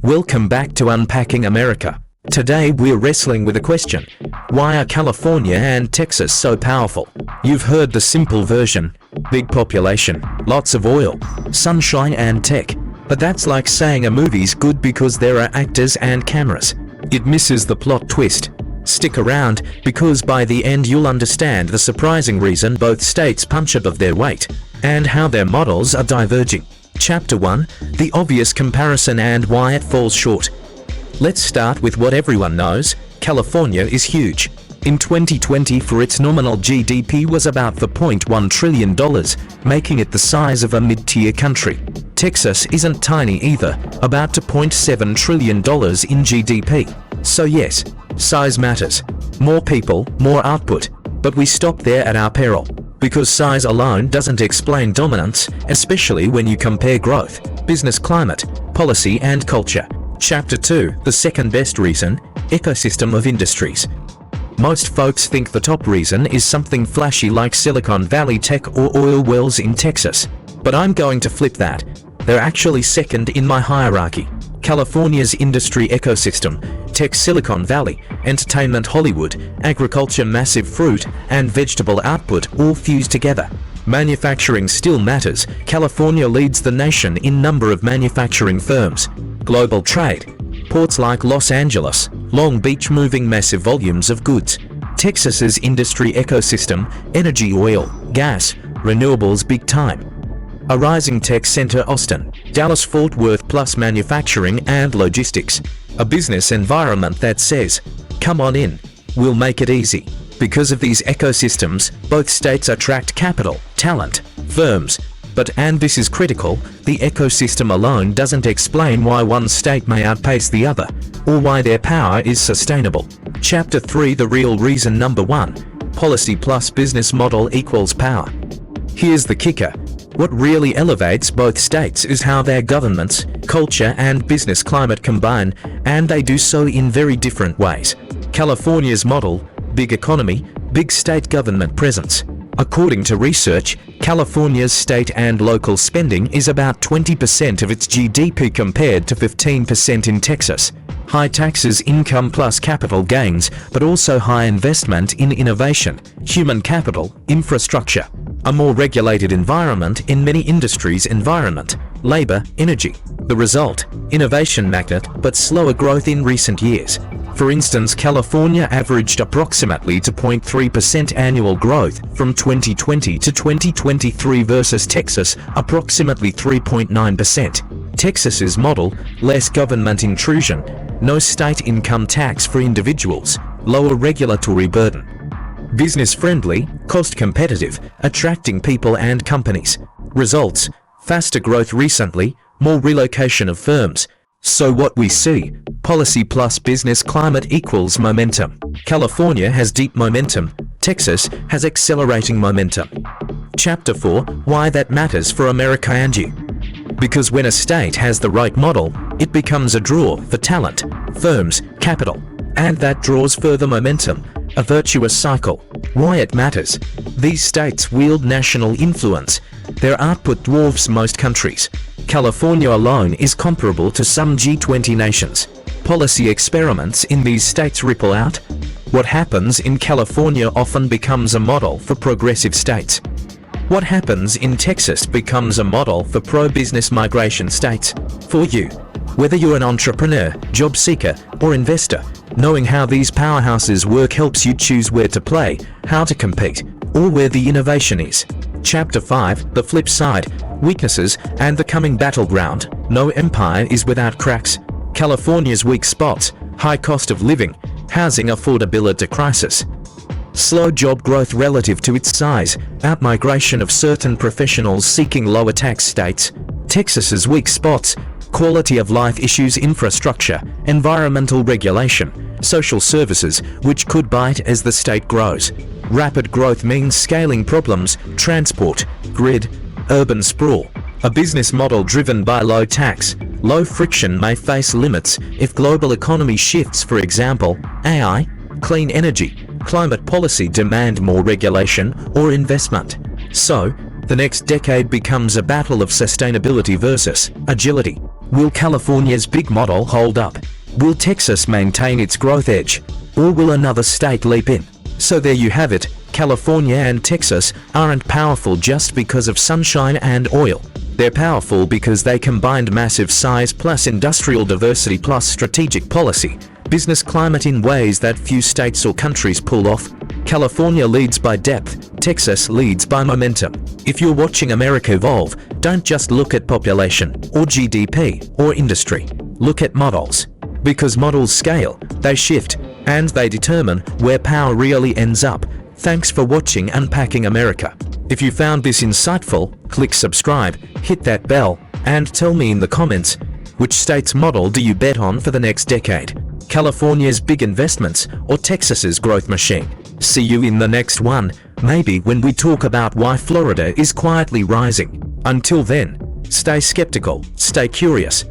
Welcome back to Unpacking America. Today we're wrestling with a question. Why are California and Texas so powerful? You've heard the simple version. Big population, lots of oil, sunshine and tech. But that's like saying a movie's good because there are actors and cameras. It misses the plot twist. Stick around, because by the end you'll understand the surprising reason both states punch above their weight, and how their models are diverging. Chapter 1, the obvious comparison and why it falls short. Let's start with what everyone knows. California is huge. In 2020, for its nominal GDP was about $4.1 trillion, making it the size of a mid-tier country. Texas isn't tiny either, about $2.7 trillion in GDP. So yes, size matters. More people, more output. But we stop there at our peril. Because size alone doesn't explain dominance, especially when you compare growth, business climate, policy and culture. Chapter 2, the second best reason, ecosystem of industries. Most folks think the top reason is something flashy like Silicon Valley tech or oil wells in Texas. But I'm going to flip that. They're actually second in my hierarchy. California's industry ecosystem, tech Silicon Valley, entertainment Hollywood, agriculture massive fruit and vegetable output all fused together. Manufacturing still matters. California leads the nation in number of manufacturing firms. Global trade. Ports like Los Angeles, Long Beach moving massive volumes of goods. Texas's industry ecosystem, energy oil, gas, renewables big time. A rising tech center Austin, Dallas-Fort Worth plus manufacturing and logistics. A business environment that says, come on in, we'll make it easy. Because of these ecosystems, both states attract capital, talent, firms. But, and this is critical, the ecosystem alone doesn't explain why one state may outpace the other, or why their power is sustainable. Chapter 3, the real reason. Number 1, policy plus business model equals power. Here's the kicker. What really elevates both states is how their governments, culture and business climate combine, and they do so in very different ways. California's model, big economy, big state government presence. According to research, California's state and local spending is about 20% of its GDP compared to 15% in Texas. High taxes, income plus capital gains, but also high investment in innovation, human capital, infrastructure. A more regulated environment in many industries, environment, labor, energy. The result, innovation magnet, but slower growth in recent years. For instance, California averaged approximately 2.3% annual growth from 2020 to 2023 versus Texas, approximately 3.9%. Texas's model, less government intrusion, no state income tax for individuals, lower regulatory burden. Business-friendly, cost-competitive, attracting people and companies. Results, faster growth recently, more relocation of firms. So what we see, policy plus business climate equals momentum. California has deep momentum, Texas has accelerating momentum. Chapter 4, why that matters for America and you. Because when a state has the right model, it becomes a draw for talent, firms, capital, and that draws further momentum, a virtuous cycle. Why it matters. These states wield national influence. Their output dwarfs most countries. California alone is comparable to some G20 nations. Policy experiments in these states ripple out. What happens in California often becomes a model for progressive states. What happens in Texas becomes a model for pro-business migration states. For you, whether you're an entrepreneur, job seeker, or investor, knowing how these powerhouses work helps you choose where to play, how to compete, or where the innovation is. Chapter 5, the flip side, weaknesses and the coming battleground. No empire is without cracks. California's weak spots, high cost of living, housing affordability crisis. Slow job growth relative to its size, outmigration of certain professionals seeking lower tax states. Texas's weak spots, quality of life issues, infrastructure, environmental regulation, social services, which could bite as the state grows. Rapid growth means scaling problems, transport, grid, urban sprawl. A business model driven by low tax, low friction may face limits if global economy shifts. For example, AI, clean energy, climate policy demand more regulation or investment. So, the next decade becomes a battle of sustainability versus agility. Will California's big model hold up? Will Texas maintain its growth edge? Or will another state leap in? So there you have it, California and Texas aren't powerful just because of sunshine and oil. They're powerful because they combined massive size plus industrial diversity plus strategic policy, business climate in ways that few states or countries pull off. California leads by depth, Texas leads by momentum. If you're watching America evolve, don't just look at population, or GDP, or industry. Look at models. Because models scale, they shift, and they determine where power really ends up. Thanks for watching Unpacking America. If you found this insightful, click subscribe, hit that bell, and tell me in the comments, which state's model do you bet on for the next decade? California's big investments or Texas's growth machine? See you in the next one, maybe when we talk about why Florida is quietly rising. Until then, stay skeptical, stay curious,